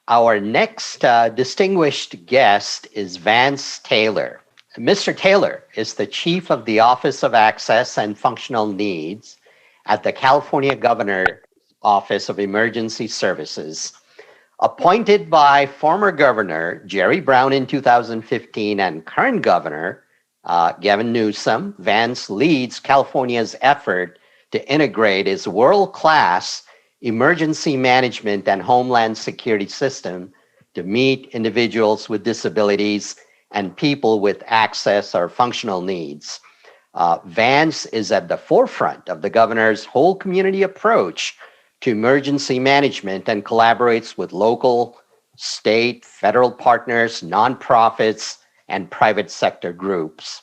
Our next distinguished guest is Vance Taylor. Mr. Taylor is the Chief of the Office of Access and Functional Needs at the California Governor Office of Emergency Services. Appointed by former Governor Jerry Brown in 2015 and current Governor Gavin Newsom, Vance leads California's effort to integrate its world-class emergency management and homeland security system to meet individuals with disabilities and people with access or functional needs. Vance is at the forefront of the governor's whole community approach to emergency management and collaborates with local, state, federal partners, nonprofits, and private sector groups.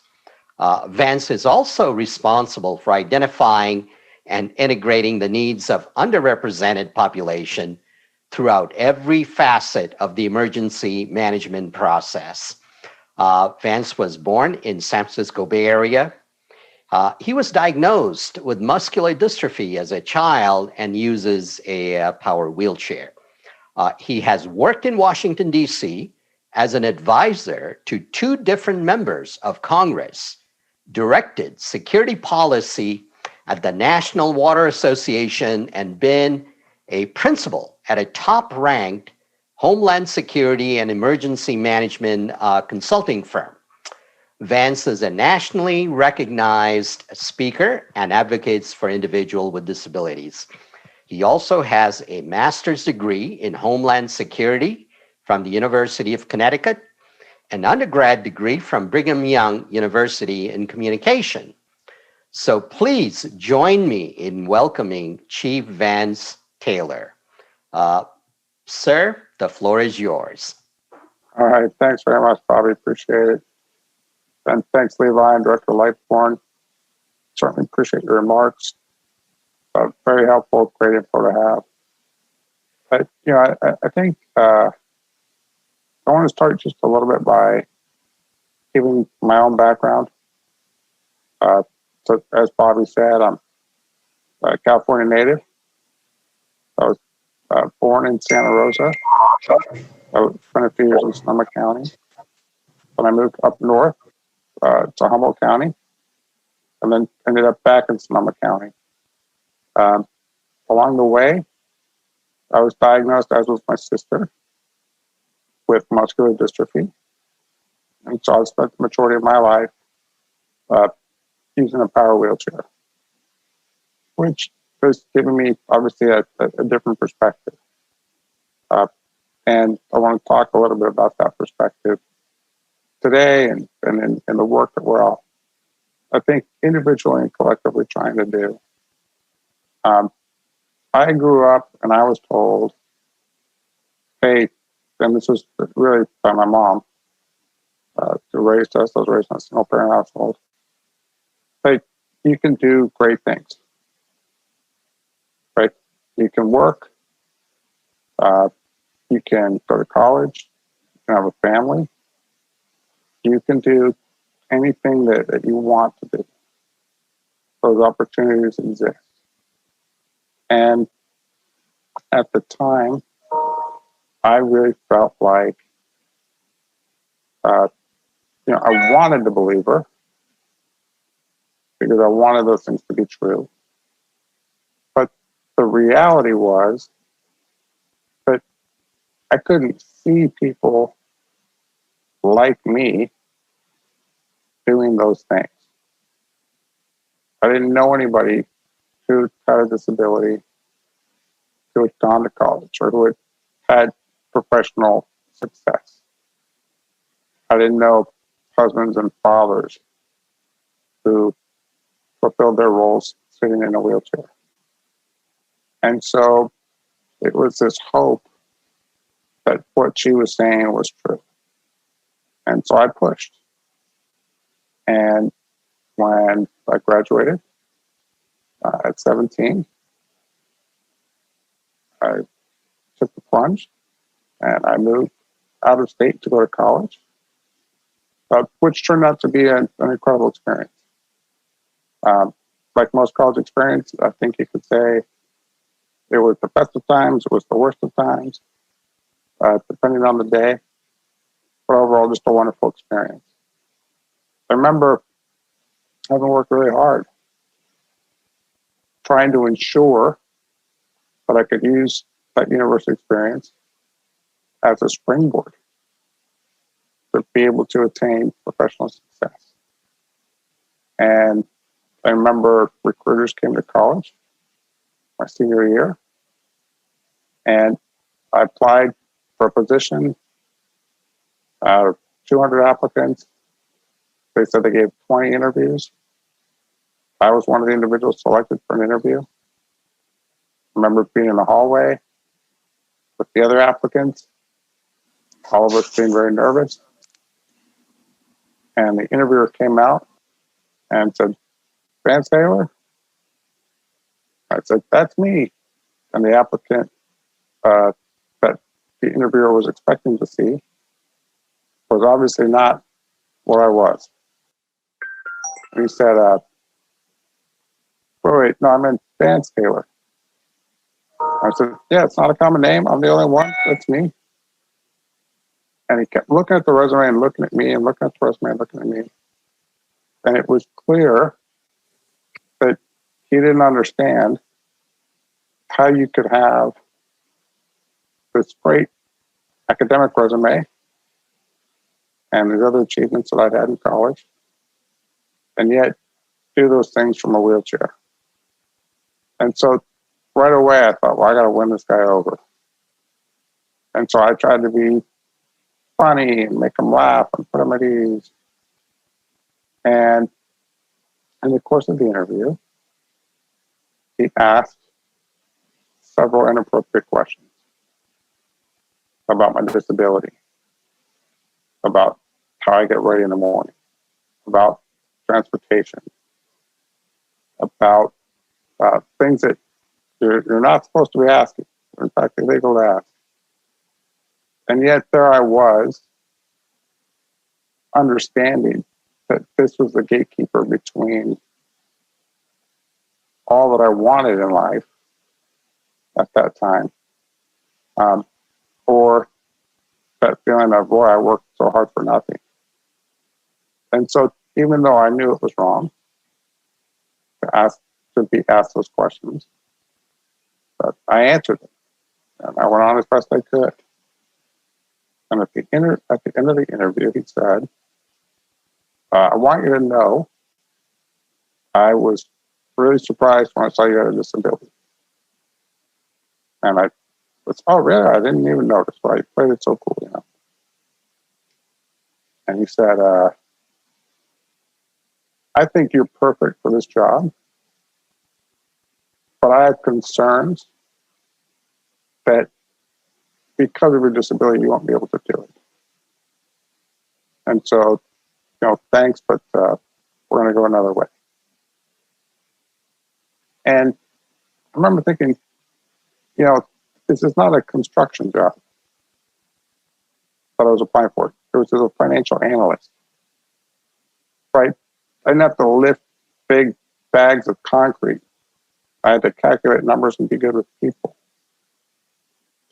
Vance is also responsible for identifying and integrating the needs of underrepresented population throughout every facet of the emergency management process. Vance was born in San Francisco Bay Area. He was diagnosed with muscular dystrophy as a child and uses a power wheelchair. He has worked in Washington, D.C. as an advisor to two different members of Congress, directed security policy at the National Water Association, and been a principal at a top-ranked Homeland Security and Emergency Management consulting firm. Vance is a nationally recognized speaker and advocates for individuals with disabilities. He also has a master's degree in Homeland Security from the University of Connecticut, an undergrad degree from Brigham Young University in Communication. So please join me in welcoming Chief Vance Taylor. Sir, the floor is yours. All right. Thanks very much, Bobby. Appreciate it. And thanks, Levi and Director Lightborn. Certainly appreciate your remarks. Very helpful, great info to have. But, I think I want to start just a little bit by giving my own background. So as Bobby said, I'm a California native. I was born in Santa Rosa. I spent a few years in Sonoma County. Then I moved up north to Humboldt County, and then ended up back in Sonoma County. Along the way, I was diagnosed, as was my sister, with muscular dystrophy. And so I spent the majority of my life using a power wheelchair, which has given me, obviously, a different perspective. And I want to talk a little bit about that perspective today and in the work that we're all, I think, individually and collectively trying to do. I grew up and I was told, hey, and this was really by my mom, who raised us. I was raised in a single parent household. Hey, you can do great things, right? You can work, you can go to college, you can have a family, you can do anything that you want to do. Those opportunities exist. And at the time, I really felt like, I wanted to believe her because I wanted those things to be true. But the reality was that I couldn't see people like me doing those things. I didn't know anybody who had a disability, who had gone to college, or who had professional success. I didn't know husbands and fathers who fulfilled their roles sitting in a wheelchair. And so it was this hope that what she was saying was true. And so I pushed. And when I graduated at 17, I took the plunge and I moved out of state to go to college, which turned out to be an incredible experience. Like most college experience, I think you could say it was the best of times, it was the worst of times. depending on the day, but overall just a wonderful experience. I remember having worked really hard trying to ensure that I could use that university experience as a springboard to be able to attain professional success. And I remember recruiters came to college my senior year, and I applied for a position, 200 applicants. They said they gave 20 interviews. I was one of the individuals selected for an interview. I remember being in the hallway with the other applicants, all of us being very nervous. And the interviewer came out and said, "Vance Taylor?" I said, "That's me." And the applicant that the interviewer was expecting to see was obviously not what I was. And he said, wait, no, I meant Vance Taylor. I said, "Yeah, it's not a common name. I'm the only one. That's me." And he kept looking at the resume and looking at me and looking at the resume and looking at me. And it was clear that he didn't understand how you could have this great academic resume and these other achievements that I'd had in college, and yet do those things from a wheelchair. And so right away I thought, well, I got to win this guy over. And so I tried to be funny and make him laugh and put him at ease. And in the course of the interview, he asked several inappropriate questions about my disability, about how I get ready in the morning, about transportation, about things that you're not supposed to be asking. In fact, illegal to ask. And yet there I was, understanding that this was the gatekeeper between all that I wanted in life at that time, or that feeling of, boy, I worked so hard for nothing. And so even though I knew it was wrong to be asked those questions, but I answered them. And I went on as best I could. And at the end of the interview, he said, "I want you to know I was really surprised when I saw you had a disability." And I was, "Oh, really? I didn't even notice. But I played it so cool, you know." And he said, "I think you're perfect for this job, but I have concerns that because of your disability, you won't be able to do it. And so, thanks, but we're going to go another way." And I remember thinking, this is not a construction job that I was applying for. It was as a financial analyst, right? I didn't have to lift big bags of concrete. I had to calculate numbers and be good with people.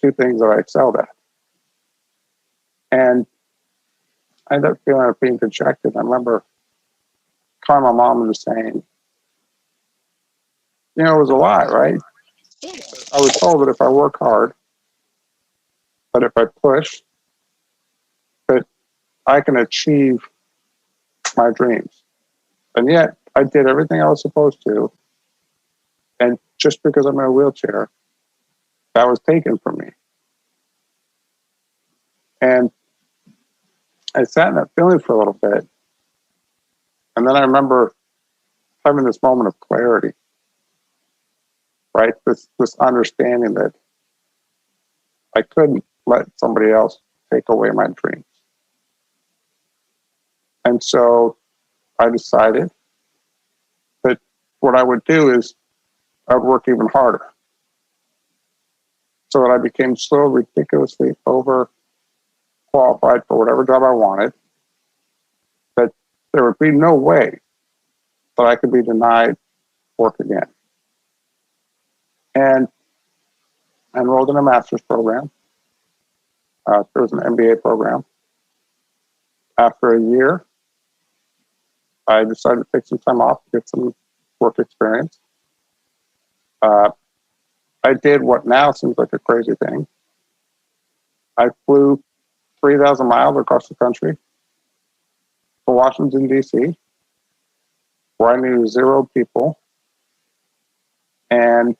Two things that I excelled at. And I ended up feeling like being dejected. I remember calling my mom and just saying, it was a lie, right? I was told that if I work hard, that if I push, that I can achieve my dreams. And yet I did everything I was supposed to. And just because I'm in a wheelchair, that was taken from me. And I sat in that feeling for a little bit. And then I remember having this moment of clarity, right? This understanding that I couldn't let somebody else take away my dreams. And so I decided that what I would do is I would work even harder. So that I became so ridiculously overqualified for whatever job I wanted that there would be no way that I could be denied work again. And I enrolled in a master's program. There was an MBA program. After a year, I decided to take some time off to get some work experience. I did what now seems like a crazy thing. I flew 3,000 miles across the country to Washington, D.C., where I knew 0 people, and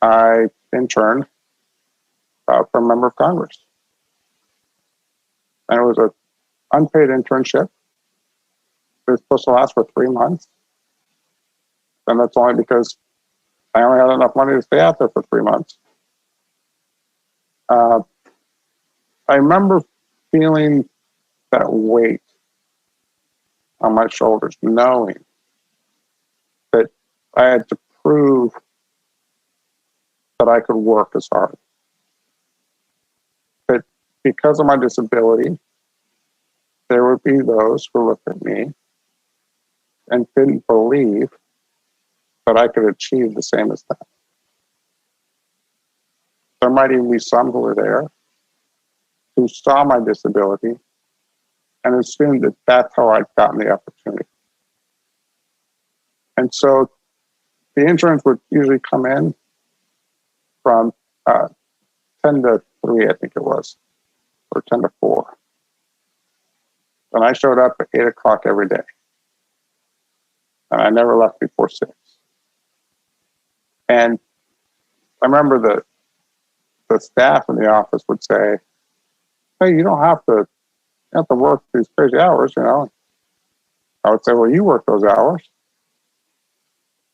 I interned for a member of Congress. And it was an unpaid internship. It was supposed to last for 3 months. And that's only because I only had enough money to stay out there for 3 months. I remember feeling that weight on my shoulders, knowing that I had to prove that I could work as hard. But because of my disability, there would be those who looked at me and didn't believe that I could achieve the same as them. There might even be some who were there who saw my disability and assumed that that's how I'd gotten the opportunity. And so the interns would usually come in from 10 to 3, I think it was, or 10 to 4. And I showed up at 8 o'clock every day. And I never left before 6. And I remember the staff in the office would say, hey, you don't have to work these crazy hours, you know. I would say, well, you work those hours.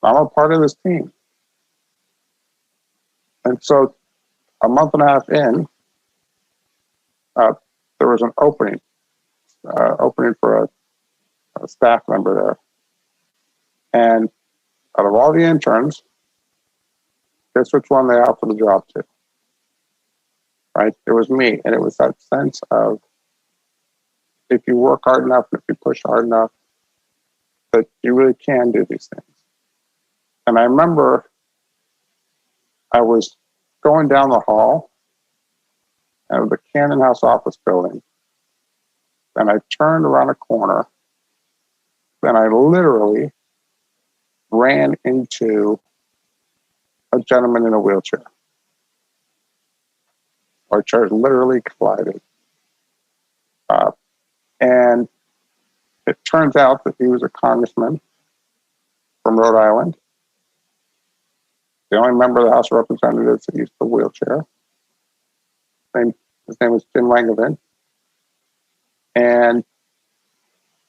I'm a part of this team. And so a month and a half in, there was an opening for a staff member there. And out of all the interns, guess which one they offered the job to? Right? It was me. And it was that sense of, if you work hard enough, if you push hard enough, that you really can do these things. And I remember I was going down the hall of the Cannon House office building, and I turned around a corner, and I literally ran into a gentleman in a wheelchair. Our chairs literally collided. And it turns out that he was a congressman from Rhode Island, the only member of the House of Representatives that used the wheelchair. His name was Jim Langevin. And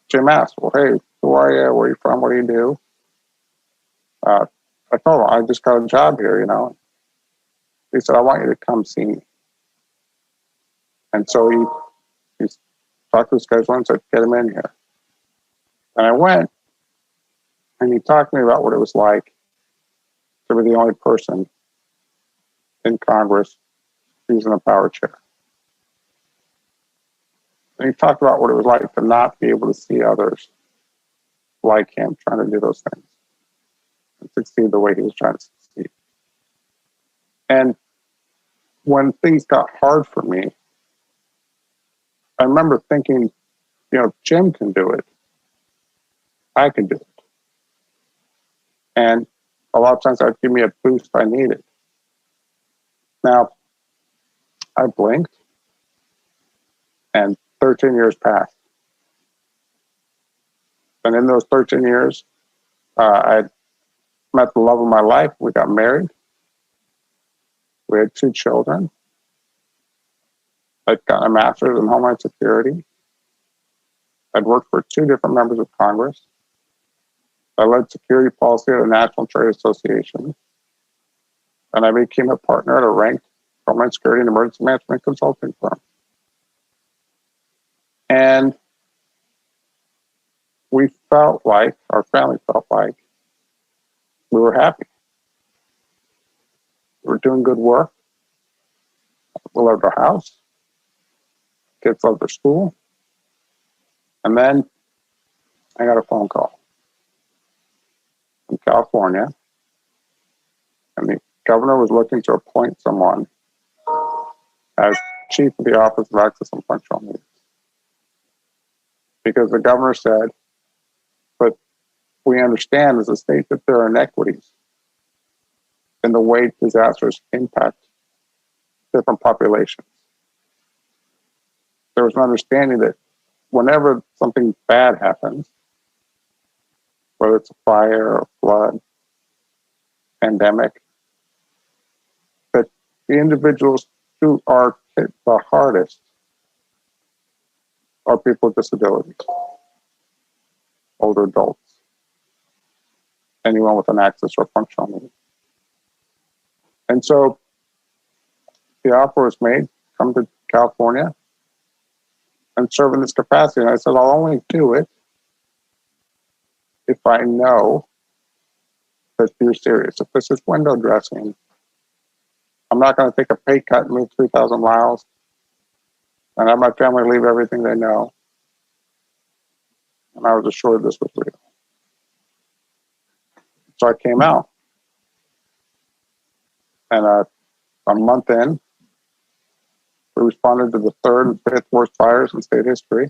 Jim asked, well, hey, who are you? Where are you from? What do you do? I told him, I just got a job here, you know. He said, I want you to come see me. And so he talked to the scheduler and said, get him in here. And I went, and he talked to me about what it was like to be the only person in Congress using a power chair. And he talked about what it was like to not be able to see others like him trying to do those things and succeed the way he was trying to succeed. And when things got hard for me, I remember thinking, you know, Jim can do it. I can do it. And a lot of times that would give me a boost I needed. Now, I blinked, and 13 years passed. And in those 13 years, I met the love of my life. We got married. We had 2 children. I'd gotten a master's in Homeland Security. I'd worked for 2 different members of Congress. I led security policy at a National Trade Association. And I became a partner at a ranked Homeland Security and Emergency Management consulting firm. And we felt like, our family felt like, we were happy. We were doing good work. We loved our house. Kids loved their school. And then I got a phone call from California, and the governor was looking to appoint someone as chief of the Office of Access and Functional Needs. Because the governor said, but we understand as a state that there are inequities in the way disasters impact different populations. There was an understanding that whenever something bad happens, whether it's a fire, a flood, pandemic, that the individuals who are hit the hardest are people with disabilities, older adults, anyone with an access or functional need. And so the offer was made, come to California and serve in this capacity. And I said, I'll only do it if I know that you're serious. If this is window dressing, I'm not going to take a pay cut and move 3,000 miles and have my family leave everything they know. And I was assured this was real. So I came out. And a month in, we responded to the third and fifth worst fires in state history.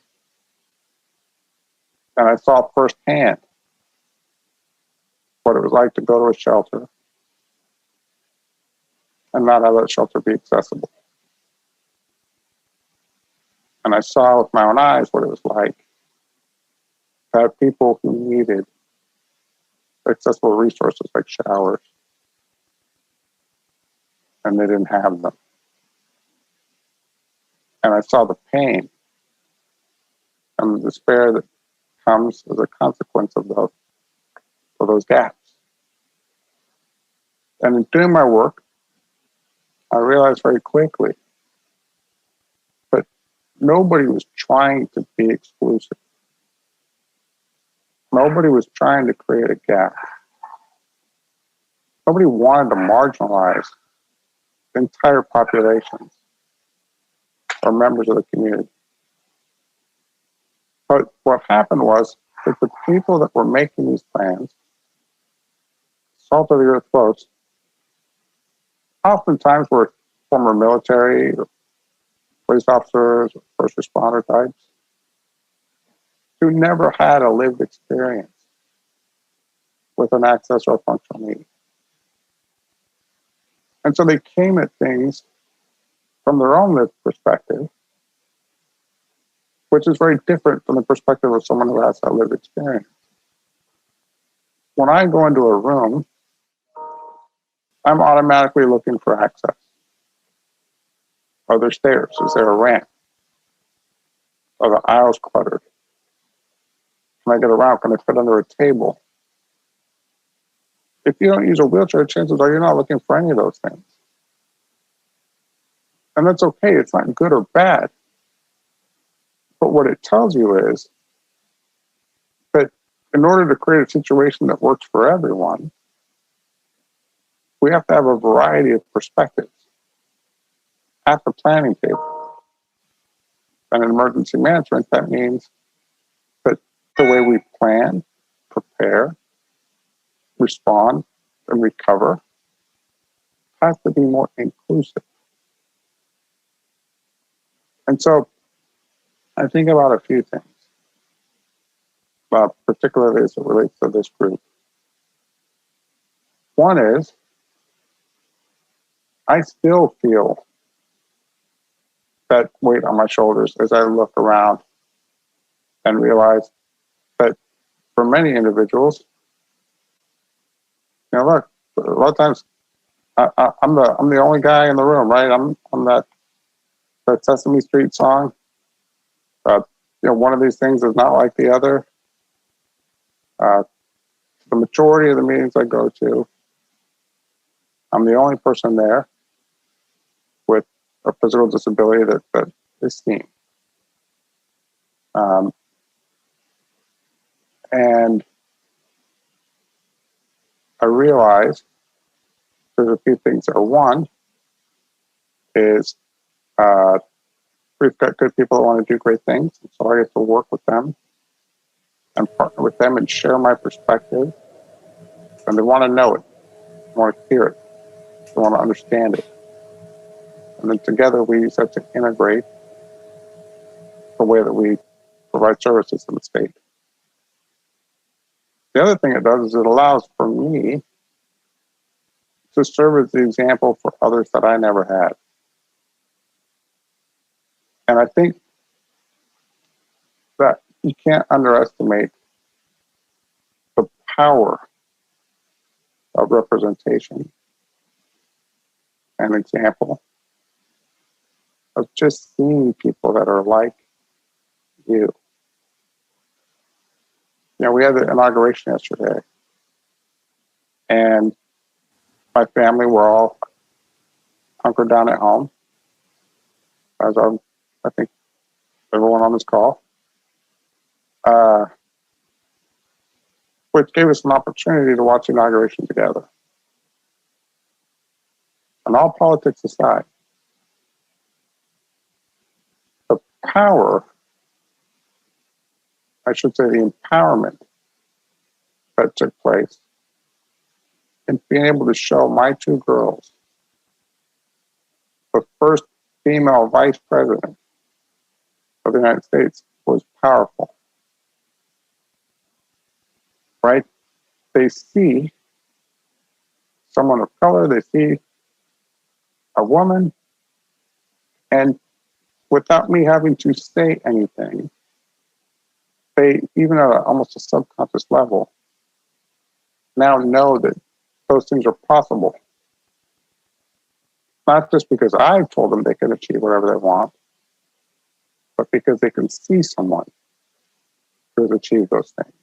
And I saw firsthand what it was like to go to a shelter and not have that shelter be accessible. And I saw with my own eyes what it was like to have people who needed accessible resources like showers, and they didn't have them. And I saw the pain and the despair that comes as a consequence of those gaps. And in doing my work, I realized very quickly that nobody was trying to be exclusive. Nobody was trying to create a gap. Nobody wanted to marginalize entire populations or members of the community. But what happened was that the people that were making these plans, salt of the earth folks, oftentimes were former military, or police officers, or first responder types, who never had a lived experience with an access or functional need. And so they came at things from their own lived perspective, which is very different from the perspective of someone who has that lived experience. When I go into a room, I'm automatically looking for access. Are there stairs? Is there a ramp? Are the aisles cluttered? Can I get around? Can I fit under a table? If you don't use a wheelchair, chances are you're not looking for any of those things. And that's okay. It's not good or bad. But what it tells you is that in order to create a situation that works for everyone, we have to have a variety of perspectives at the planning table. And in emergency management, that means that the way we plan, prepare, respond, and recover has to be more inclusive. And so I think about a few things, particularly as it relates to this group. One is, I still feel that weight on my shoulders as I look around and realize that for many individuals, look, a lot of times I'm the only guy in the room, right? I'm that Sesame Street song. One of these things is not like the other. The majority of the meetings I go to, I'm the only person there with a physical disability that is seen. And I realize there's a few things there. One is we've got good people that want to do great things, so I get to work with them and partner with them and share my perspective. And they want to know it, they want to hear it, they want to understand it. And then together we use that to integrate the way that we provide services in the state. The other thing it does is it allows for me to serve as the example for others that I never had. And I think that you can't underestimate the power of representation and example of just seeing people that are like you. You know, we had the inauguration yesterday, and my family were all hunkered down at home, as I think everyone on this call, which gave us an opportunity to watch the inauguration together. And all politics aside, the power, I should say the empowerment that took place in being able to show my two girls the first female vice president of the United States was powerful, right? They see someone of color, they see a woman, and without me having to say anything, they, even at almost a subconscious level, now know that those things are possible. Not just because I've told them they can achieve whatever they want, but because they can see someone who has achieved those things.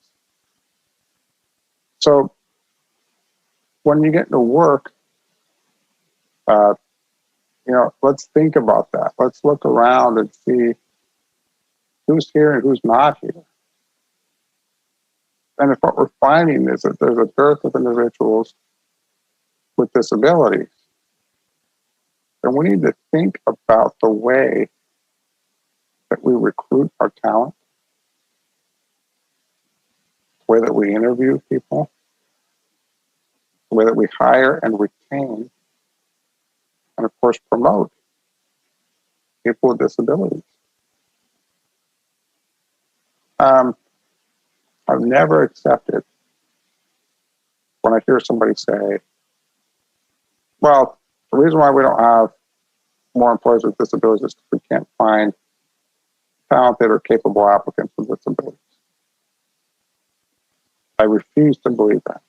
So when you get into work, you know, let's think about that. Let's look around and see who's here and who's not here. And if what we're finding is that there's a dearth of individuals with disabilities, then we need to think about the way that we recruit our talent, the way that we interview people, the way that we hire and retain, and of course promote people with disabilities. I've never accepted when I hear somebody say, well, the reason why we don't have more employees with disabilities is because we can't find talented or capable applicants with disabilities. I refuse to believe that.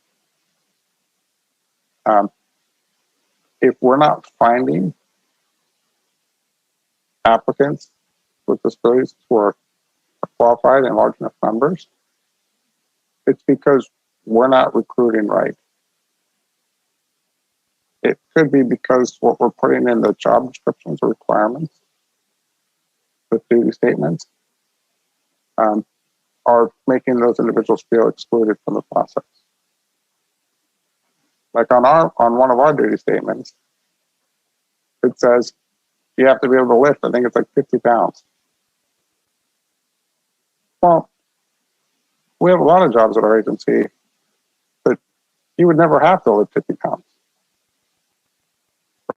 If we're not finding applicants with disabilities who are qualified in large enough numbers, it's because we're not recruiting right. It could be because what we're putting in the job descriptions or requirements, the duty statements, are making those individuals feel excluded from the process. Like on one of our duty statements, it says you have to be able to lift, I think it's like 50 pounds. Well, we have a lot of jobs at our agency that you would never have to lift 50 pounds,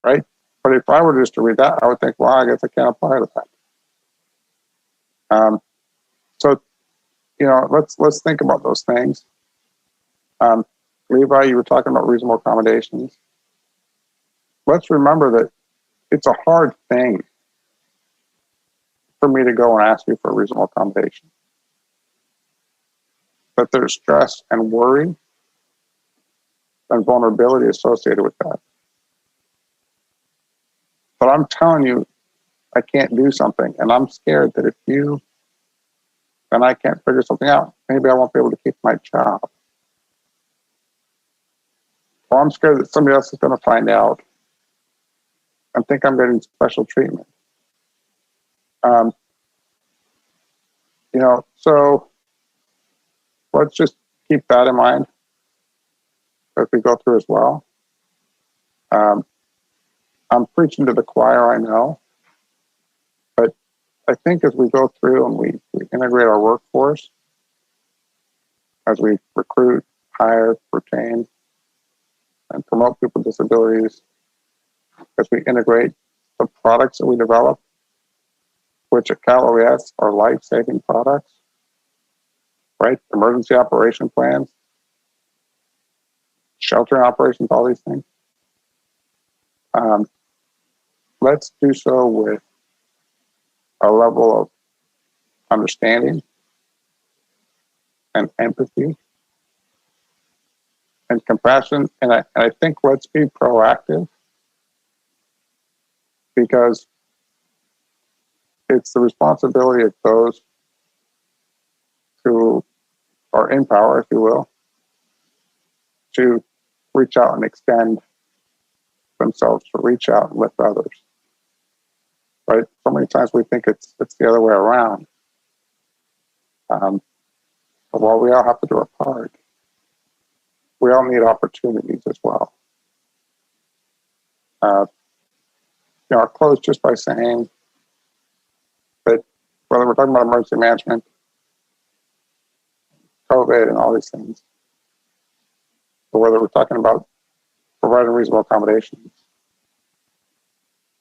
right? But if I were just to read that, I would think, well, I guess I can't apply to that. So, you know, let's think about those things. Levi, you were talking about reasonable accommodations. Let's remember that it's a hard thing for me to go and ask you for a reasonable accommodation. That there's stress and worry and vulnerability associated with that. But I'm telling you, I can't do something, and I'm scared that if you and I can't figure something out, maybe I won't be able to keep my job. Or I'm scared that somebody else is going to find out and think I'm getting special treatment. You know, so let's just keep that in mind as we go through as well. I'm preaching to the choir, I know, but I think as we go through and we integrate our workforce, as we recruit, hire, retain, and promote people with disabilities, as we integrate the products that we develop, which at Cal OES are life-saving products, right? Emergency operation plans, sheltering operations, all these things. Let's do so with a level of understanding and empathy and compassion. And I think let's be proactive, because it's the responsibility of those who are in power, if you will, to reach out and extend themselves, to reach out and lift others. Right? So many times we think it's the other way around. But while we all have to do our part, we all need opportunities as well. I'll close just by saying that whether we're talking about emergency management, COVID, and all these things, or whether we're talking about providing reasonable accommodations,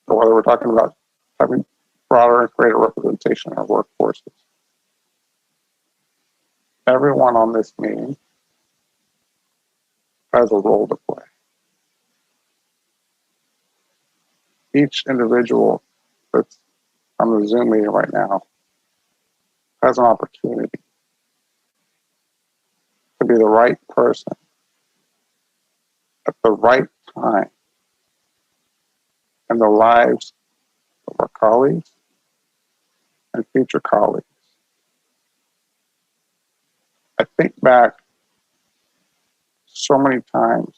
or whether we're talking about having broader and greater representation in our workforces, everyone on this meeting has a role to play. Each individual that's on the Zoom meeting right now has an opportunity to be the right person at the right time in the lives of our colleagues and future colleagues. I think back so many times,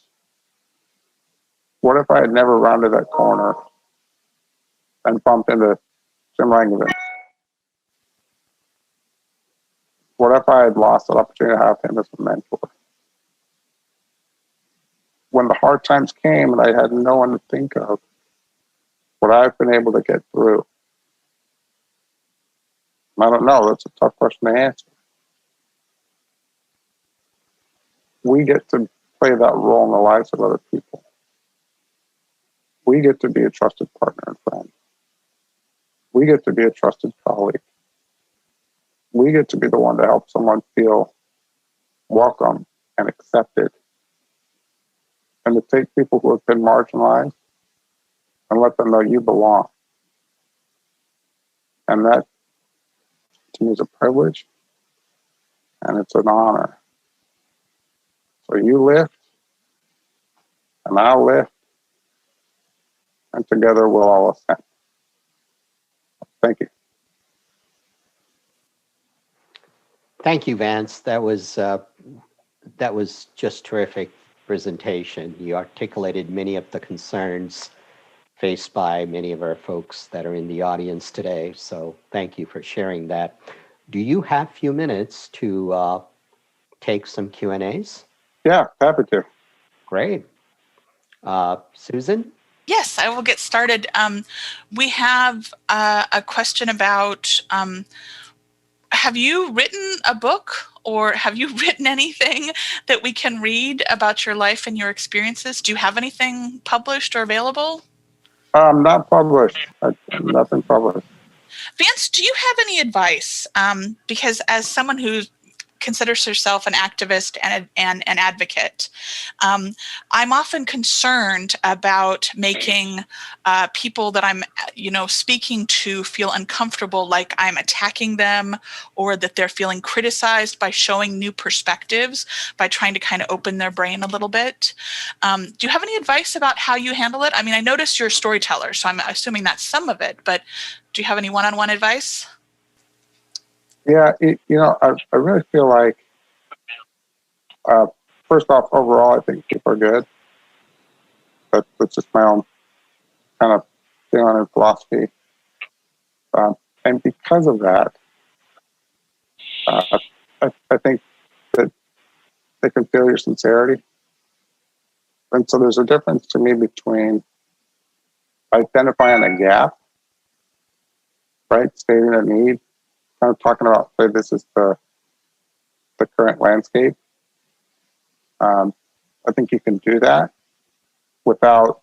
what if I had never rounded that corner and bumped into Jim Langevin? What if I had lost that opportunity to have him as a mentor? When the hard times came and I had no one to think of, would I have been able to get through? I don't know. That's a tough question to answer. We get to play that role in the lives of other people. We get to be a trusted partner and friend. We get to be a trusted colleague. We get to be the one to help someone feel welcome and accepted, and to take people who have been marginalized and let them know you belong. And that, to me, is a privilege, and it's an honor. So you lift, and I'll lift, and together we'll all ascend. Thank you. Thank you, Vance. That was just terrific presentation. You articulated many of the concerns faced by many of our folks that are in the audience today. So thank you for sharing that. Do you have a few minutes to take some Q&As? Yeah, happy to. Great. Susan? Yes, I will get started. We have a question about, have you written a book, or have you written anything that we can read about your life and your experiences? Do you have anything published or available? Not published. Nothing published. Vance, do you have any advice? Because as someone who considers herself an activist and an advocate, I'm often concerned about making people that I'm, speaking to feel uncomfortable, like I'm attacking them, or that they're feeling criticized by showing new perspectives, by trying to kind of open their brain a little bit. Do you have any advice about how you handle it? I mean, I noticed you're a storyteller, so I'm assuming that's some of it, but do you have any one-on-one advice? Yeah, I really feel like, first off, overall, I think people are good. That's just my own kind of feeling and philosophy. And because of that, I think that they can feel your sincerity. And so there's a difference to me between identifying a gap, right, stating a need, kind of talking about, say, this is the current landscape. I think you can do that without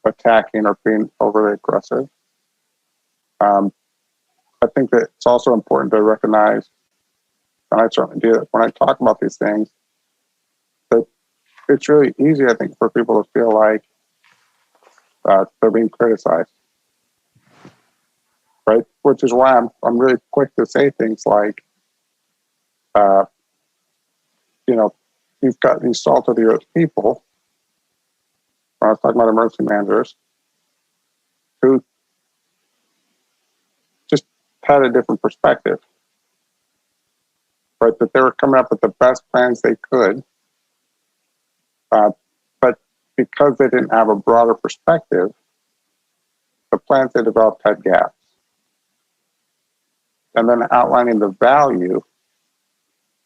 attacking or being overly aggressive. I think that it's also important to recognize, and I certainly do it when I talk about these things, that it's really easy, I think, for people to feel like they're being criticized, right? Which is why I'm really quick to say things like, you've got these salt of the earth people. When I was talking about emergency managers who just had a different perspective, right? That they were coming up with the best plans they could, but because they didn't have a broader perspective, the plans they developed had gaps. And then outlining the value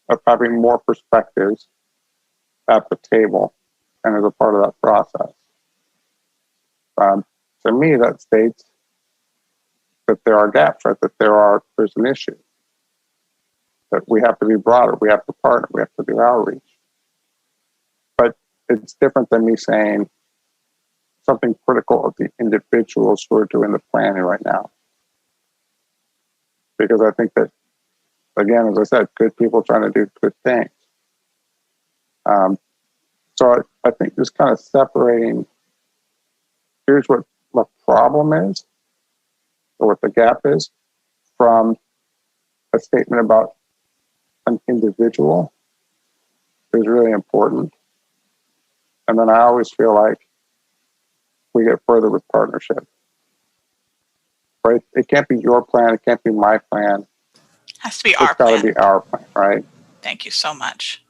of having more perspectives at the table and as a part of that process. To me, that states that there are gaps, right? That there's an issue. That we have to be broader, we have to partner, we have to do outreach. But it's different than me saying something critical of the individuals who are doing the planning right now. Because I think that, again, as I said, good people trying to do good things. So I think just kind of separating, here's what the problem is, or what the gap is, from a statement about an individual is really important. And then I always feel like we get further with partnership, right? It can't be your plan. It can't be my plan. Has to be our It's got plan. to be our plan, right? Thank you so much.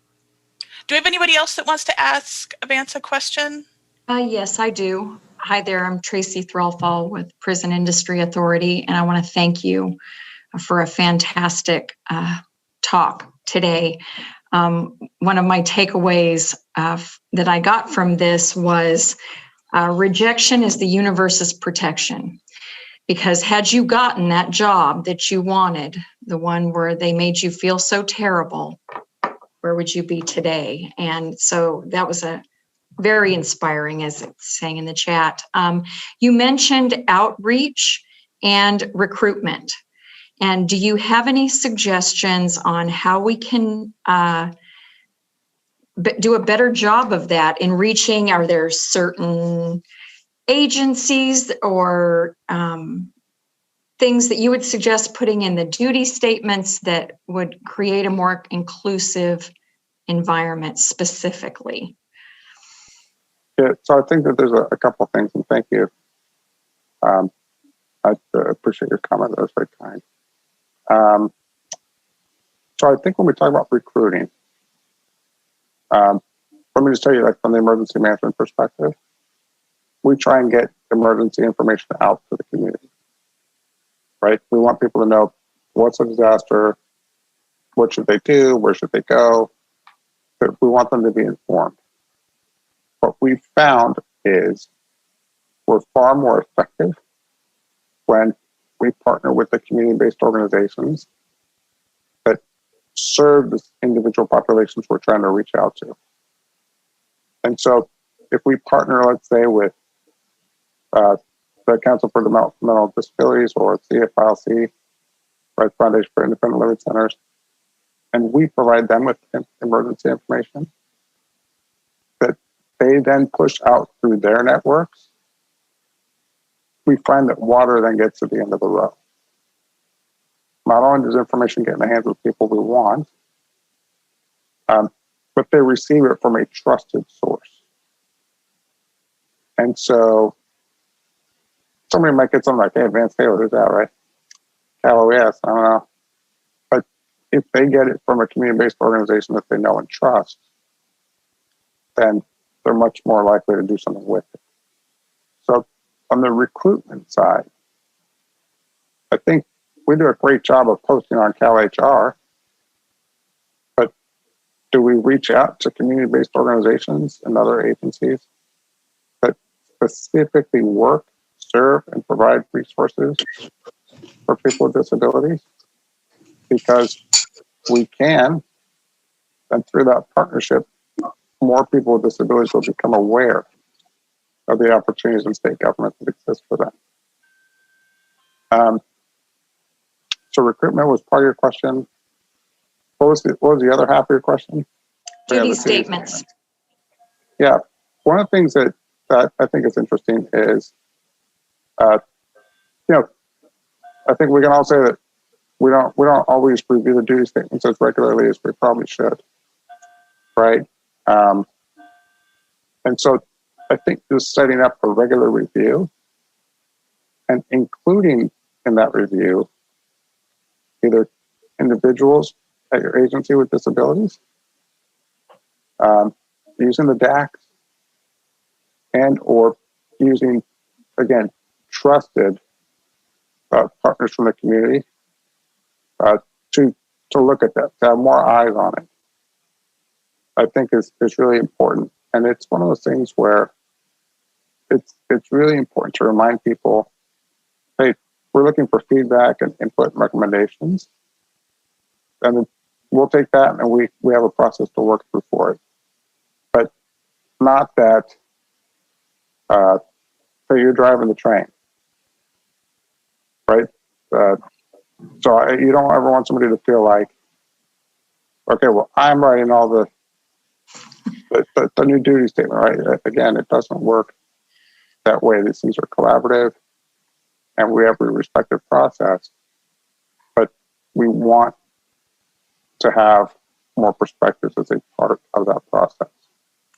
Do we have anybody else that wants to ask Vance a question? Yes, I do. Hi there, I'm Tracy Threlfall with Prison Industry Authority, and I want to thank you for a fantastic talk today. One of my takeaways that I got from this was rejection is the universe's protection. Because had you gotten that job that you wanted, the one where they made you feel so terrible, where would you be today? And so that was a very inspiring, as it's saying in the chat. You mentioned outreach and recruitment. And do you have any suggestions on how we can do a better job of that in reaching? Are there certain agencies or things that you would suggest putting in the duty statements that would create a more inclusive environment specifically? Yeah, so I think that there's a couple of things, and thank you. I appreciate your comment. That was very kind. So I think when we talk about recruiting, let me just tell you, like from the emergency management perspective, we try and get emergency information out to the community, right? We want people to know what's a disaster, what should they do, where should they go, but we want them to be informed. What we've found is we're far more effective when we partner with the community-based organizations that serve the individual populations we're trying to reach out to. And so if we partner, let's say, with the Council for Developmental Disabilities or CFILC, right, Foundation for Independent Living Centers, and we provide them with emergency information that they then push out through their networks, we find that water then gets to the end of the road. Not only does information get in the hands of people we want, but they receive it from a trusted source. And so somebody might get something like, hey, Vance Taylor, who's that, right? Callow, yes, I don't know. But if they get it from a community-based organization that they know and trust, then they're much more likely to do something with it. So on the recruitment side, I think we do a great job of posting on CalHR, but do we reach out to community-based organizations and other agencies that specifically work, serve, and provide resources for people with disabilities? Because we can, and through that partnership, more people with disabilities will become aware of the opportunities in state government that exist for them. So recruitment was part of your question. What was the other half of your question? Duty statements. Yeah, one of the things that I think is interesting is, I think we can all say that we don't always review the duty statements as regularly as we probably should, right? And so I think just setting up a regular review and including in that review either individuals at your agency with disabilities, using the DACs, and or using, again, trusted partners from the community to look at that, to have more eyes on it, I think is really important. And it's one of those things where it's really important to remind people, hey, we're looking for feedback and input and recommendations. And we'll take that and we have a process to work through for it. But not that you're driving the train, right? So you don't ever want somebody to feel like, okay, well, I'm writing all the new duty statement, right? Again, it doesn't work that way. These things are collaborative and we have a respective process, but we want to have more perspectives as a part of that process.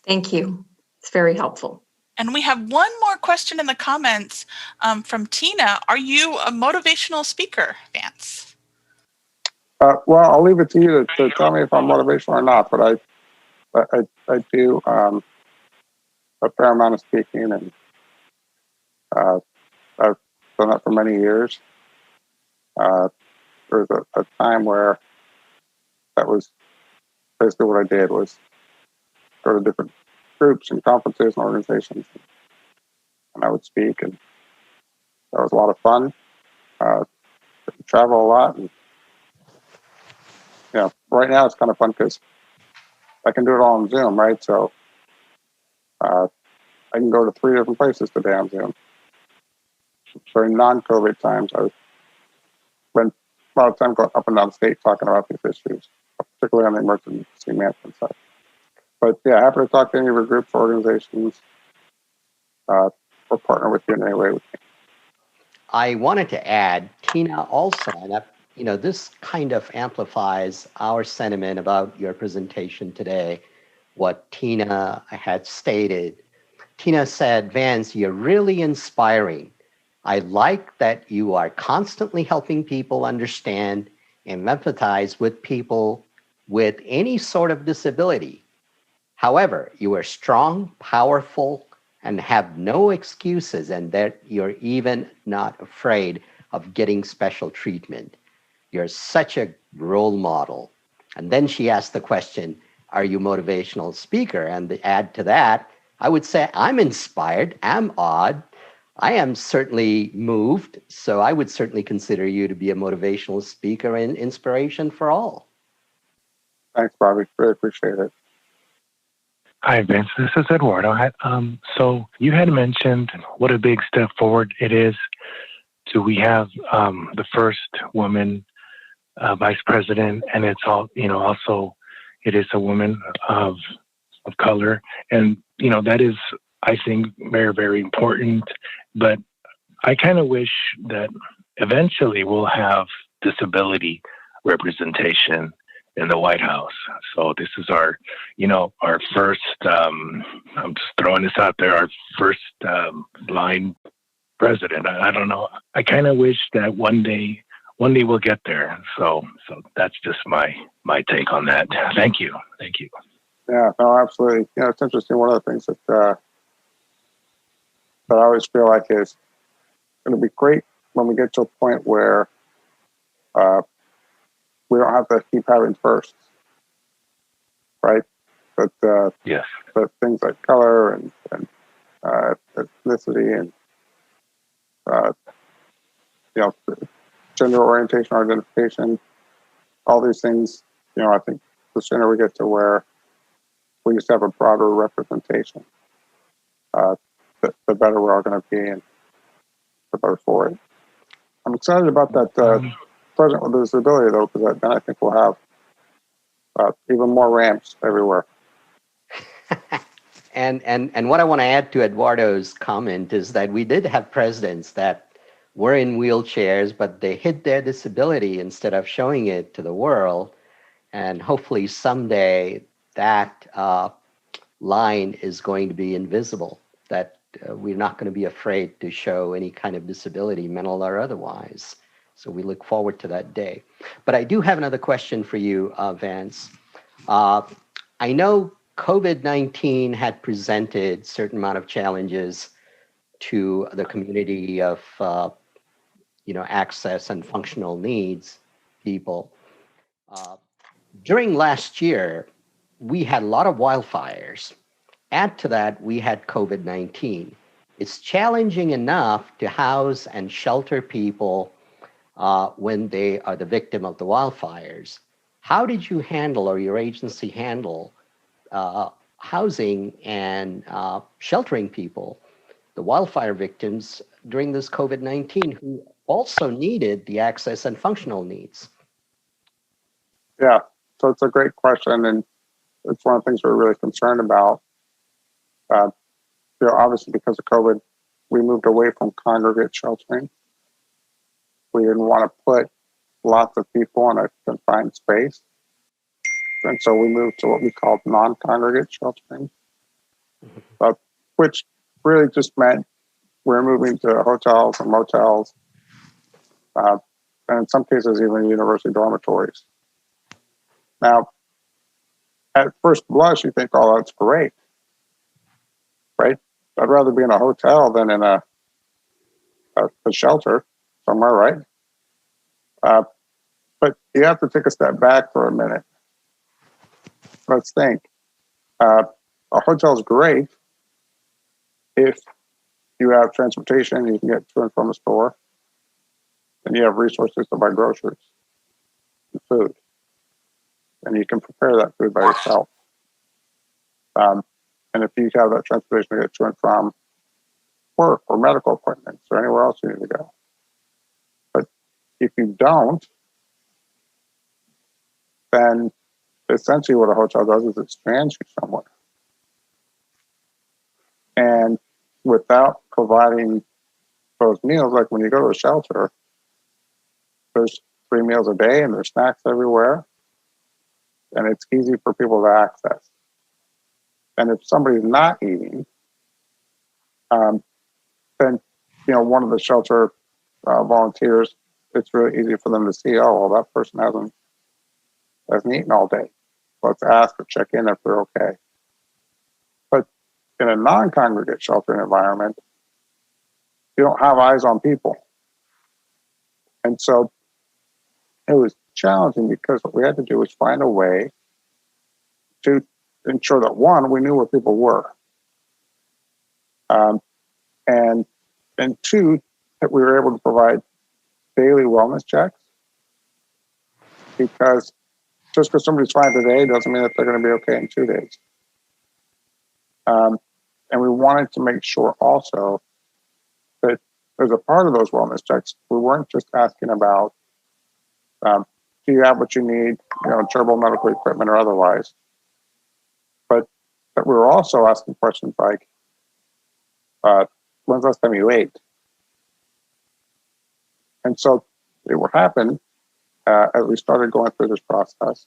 Thank you. It's very helpful. And we have one more question in the comments from Tina. Are you a motivational speaker, Vance? Well, I'll leave it to you to tell me if I'm motivational or not, but I do a fair amount of speaking, and I've done that for many years. There was a time where that was basically what I did, was go to different groups and conferences and organizations, and I would speak, and that was a lot of fun. Travel a lot, and right now it's kind of fun because I can do it all on Zoom, right? So I can go to 3 different places today on Zoom. During non-COVID times, I spent a lot of time going up and down the state talking about these issues, particularly on the emergency management side. But yeah, happy to talk to any of your groups or organizations or partner with you in any way. I wanted to add, Tina, also, and this kind of amplifies our sentiment about your presentation today, what Tina had stated. Tina said, Vance, you're really inspiring. I like that you are constantly helping people understand and empathize with people with any sort of disability. However, you are strong, powerful, and have no excuses, and that you're even not afraid of getting special treatment. You're such a role model. And then she asked the question, are you a motivational speaker? And to add to that, I would say I'm inspired, I'm awed, I am certainly moved. So I would certainly consider you to be a motivational speaker and inspiration for all. Thanks, Bobby. Really appreciate it. Hi, Vince. This is Eduardo. So you had mentioned what a big step forward it is to we have the first woman vice president, and it's all also it is a woman of color, and that is, I think, very, very important. But I kind of wish that eventually we'll have disability representation in the White House. So this is our first, I'm just throwing this out there, our first blind president. I don't know. I kind of wish that one day we'll get there. So that's just my take on that. Thank you. Yeah, no, absolutely. It's interesting. One of the things that I always feel like is going to be great when we get to a point where we don't have to keep having firsts, right? But yes, but things like color and ethnicity and gender orientation or identification, all these things, I think the sooner we get to where we just have a broader representation, the better we're all going to be and the better for it. I'm excited about that president with a disability, though, because then I think we'll have even more ramps everywhere. And what I want to add to Eduardo's comment is that we did have presidents that were in wheelchairs, but they hid their disability instead of showing it to the world. And hopefully someday that line is going to be invisible, that we're not going to be afraid to show any kind of disability, mental or otherwise. So we look forward to that day. But I do have another question for you, Vance. I know COVID-19 had presented certain amount of challenges to the community of access and functional needs people. During last year, we had a lot of wildfires. Add to that, we had COVID-19. It's challenging enough to house and shelter people when they are the victim of the wildfires. How did you handle, or your agency handle, housing and sheltering people, the wildfire victims, during this COVID-19 who also needed the access and functional needs? Yeah, so it's a great question, and it's one of the things we're really concerned about. Obviously, because of COVID, we moved away from congregate sheltering. We didn't want to put lots of people in a confined space. And so we moved to what we called non-congregate sheltering, which really just meant we're moving to hotels and motels, and in some cases, even university dormitories. Now, at first blush, you think, oh, that's great, right? I'd rather be in a hotel than in a shelter somewhere, right? But you have to take a step back for a minute. Let's think. A hotel is great if you have transportation, you can get to and from a store, and you have resources to buy groceries and food, and you can prepare that food by yourself. And if you have that transportation to get to and from work or medical appointments or anywhere else you need to go. But if you don't, then essentially what a hotel does is it strands you somewhere. And without providing those meals, like when you go to a shelter, there's 3 meals a day and there's snacks everywhere, and it's easy for people to access. And if somebody's not eating, then one of the shelter volunteers, it's really easy for them to see, oh, well, that person hasn't eaten all day. Let's ask or check in if they're okay. But in a non-congregate sheltering environment, you don't have eyes on people. And so it was challenging because what we had to do was find a way to ensure that, one, we knew where people were. And two, that we were able to provide daily wellness checks, because just because somebody's fine today doesn't mean that they're going to be okay in 2 days. And we wanted to make sure also that as a part of those wellness checks, we weren't just asking about, do you have what you need, durable medical equipment or otherwise, but that we were also asking questions like, when's the last time you ate? And so it would happen as we started going through this process.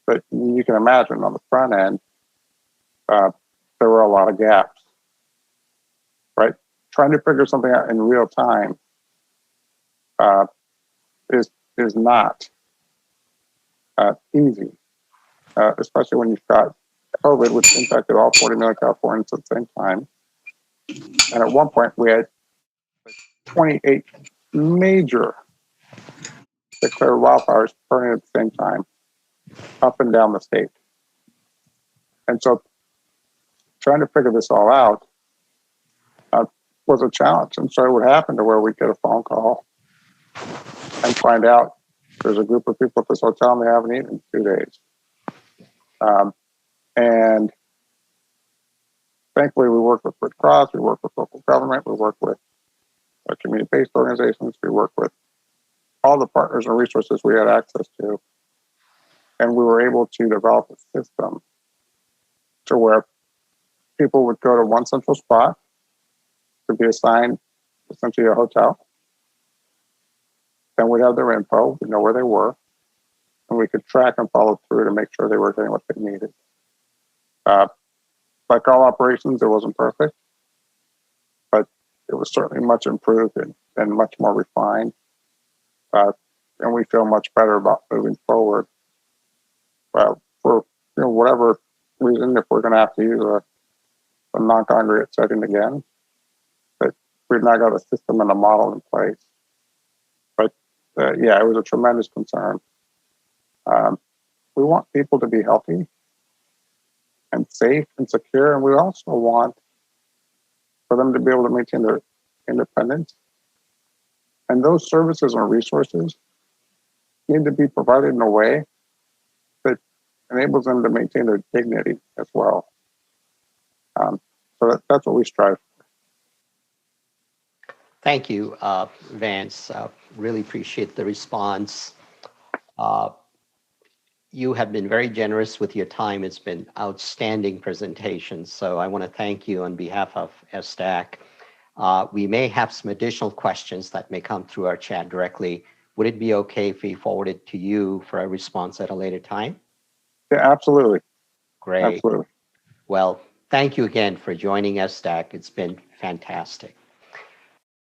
But you can imagine on the front end, there were a lot of gaps, right? Trying to figure something out in real time is not easy, especially when you've got COVID, which impacted all 40 million Californians at the same time. And at one point, we had 28 major declared wildfires burning at the same time up and down the state. And so trying to figure this all out was a challenge. And so it would happen to where we'd get a phone call and find out there's a group of people at this hotel and they haven't eaten in 2 days. And thankfully, we work with Red Cross, we work with local government, we work with community-based organizations, we work with all the partners and resources we had access to. And we were able to develop a system to where people would go to one central spot to be assigned essentially a hotel. Then we'd have their info, we'd know where they were, and we could track and follow through to make sure they were getting what they needed. Like all operations, it wasn't perfect, but it was certainly much improved and much more refined. And we feel much better about moving forward. For whatever reason, if we're going to have to use a non-congregate setting again, but we've now got a system and a model in place. But yeah, it was a tremendous concern. We want people to be healthy and safe and secure, and we also want for them to be able to maintain their independence. And those services and resources need to be provided in a way that enables them to maintain their dignity as well. So that's what we strive for. Thank you, Vance. Really appreciate the response. You have been very generous with your time. It's been outstanding presentation. So I want to thank you on behalf of SDAC. We may have some additional questions that may come through our chat directly. Would it be okay if we forward it to you for a response at a later time? Yeah, absolutely. Great. Absolutely. Well, thank you again for joining us, SDAC. It's been fantastic.